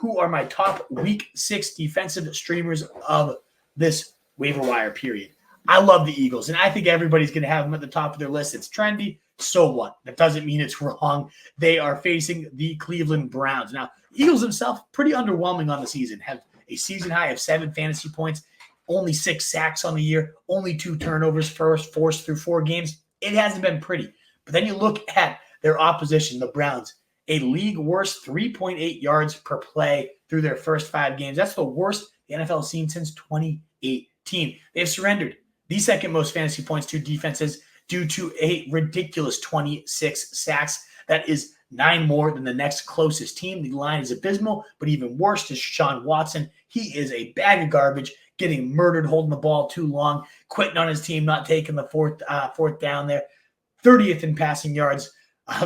who are my top Week 6 defensive streamers of this waiver wire period. I love the Eagles, and I think everybody's going to have them at the top of their list. It's trendy. So what? That doesn't mean it's wrong. They are facing the Cleveland Browns. Now, Eagles themselves, pretty underwhelming on the season. Have a season high of 7 fantasy points, only 6 sacks on the year, only 2 turnovers forced through 4 games. It hasn't been pretty. But then you look at their opposition, the Browns, a league worst 3.8 yards per play through their first 5 games. That's the worst the NFL has seen since 2018. They've surrendered the second most fantasy points to defenses due to a ridiculous 26 sacks. That is 9 more than the next closest team. The line is abysmal, but even worse is Sean Watson. He is a bag of garbage, getting murdered, holding the ball too long, quitting on his team, not taking the fourth down there. 30th in passing yards.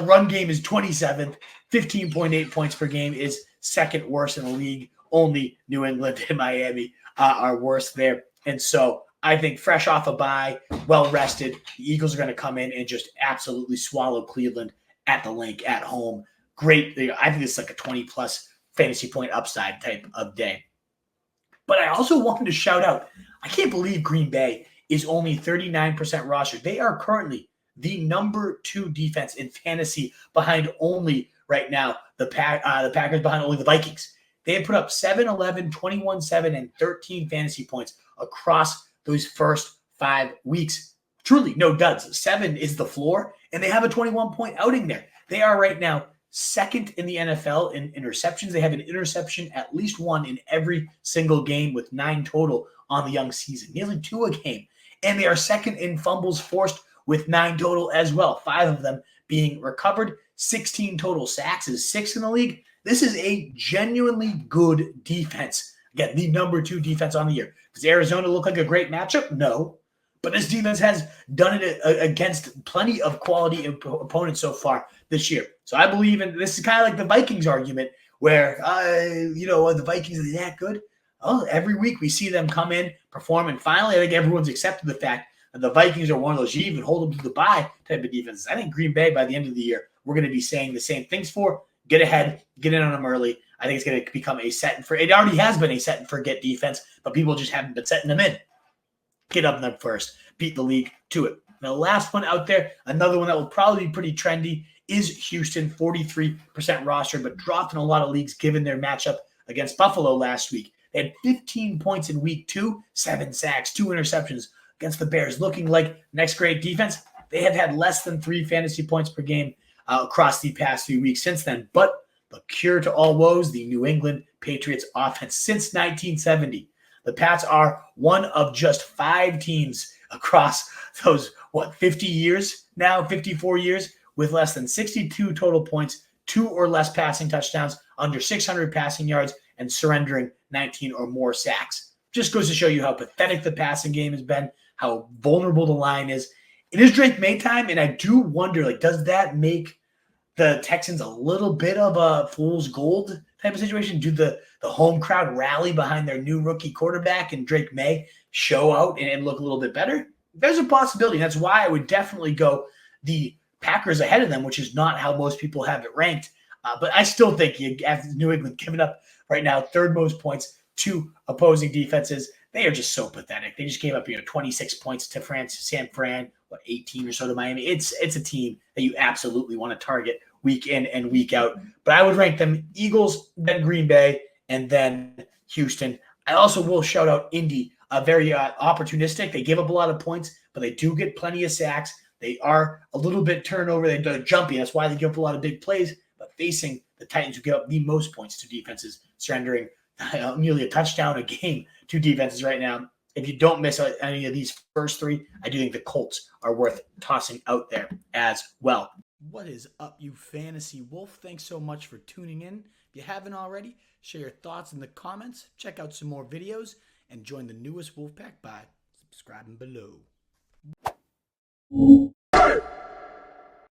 Run game is 27th. 15.8 points per game is second worst in the league. Only New England and Miami are worse there. And so I think fresh off a bye, well-rested, the Eagles are going to come in and just absolutely swallow Cleveland at the link, at home. Great. I think it's like a 20-plus fantasy point upside type of day. But I also wanted to shout out, I can't believe Green Bay is only 39% rostered. They are currently the number 2 defense in fantasy behind only right now the Packers, behind only the Vikings. They have put up 7, 11, 21, 7, and 13 fantasy points across those first 5 weeks. Truly, no duds. 7 is the floor, and they have a 21-point outing there. They are right now second in the NFL in interceptions. They have an interception, at least 1 in every single game, with 9 total on the young season. Nearly 2 a game. And they are second in fumbles forced with 9 total as well, 5 of them being recovered. 16 total sacks is 6th in the league. This is a genuinely good defense. Again, the number 2 defense on the year. Does Arizona look like a great matchup? No. But this defense has done it against plenty of quality opponents so far this year. So I believe in this is kind of like the Vikings argument where, the Vikings are that good. Oh, every week we see them come in, perform, and finally I think everyone's accepted the fact that the Vikings are one of those you even hold them to the bye type of defenses. I think Green Bay by the end of the year, we're going to be saying the same things for. Get ahead, get in on them early. I think it's going to become a set and forget. It already has been a set and forget defense, but people just haven't been setting them in. Get up them first, beat the league to it. Now, the last one out there, another one that will probably be pretty trendy, is Houston, 43% roster, but dropped in a lot of leagues given their matchup against Buffalo last week. They had 15 points in week 2, 7 sacks, 2 interceptions against the Bears, looking like next great defense. They have had less than 3 fantasy points per game across the past few weeks since then. But the cure to all woes, the New England Patriots offense since 1970. The Pats are one of just 5 teams across those, 50 years now, 54 years, with less than 62 total points, 2 or less passing touchdowns, under 600 passing yards, and surrendering 19 or more sacks. Just goes to show you how pathetic the passing game has been, how vulnerable the line is. It is Drake May time, and I do wonder, does that make the Texans a little bit of a fool's gold type of situation? Do the home crowd rally behind their new rookie quarterback and Drake May show out and look a little bit better? There's a possibility. That's why I would definitely go the Packers ahead of them, which is not how most people have it ranked. But I still think after New England giving up right now 3rd most points to opposing defenses, they are just so pathetic. They just gave up 26 points to San Fran, 18 or so to Miami. It's a team that you absolutely want to target week in and week out. But I would rank them Eagles, then Green Bay, and then Houston. I also will shout out Indy, very opportunistic. They give up a lot of points, but they do get plenty of sacks. They are a little bit turnover. They're jumpy. That's why they give up a lot of big plays. But facing the Titans, who give up the most points to defenses, surrendering nearly a touchdown a game to defenses right now. If you don't miss any of these first 3, I do think the Colts are worth tossing out there as well. What is up, you fantasy wolf? Thanks so much for tuning in. If you haven't already, share your thoughts in the comments, check out some more videos, and join the newest Wolfpack by subscribing below.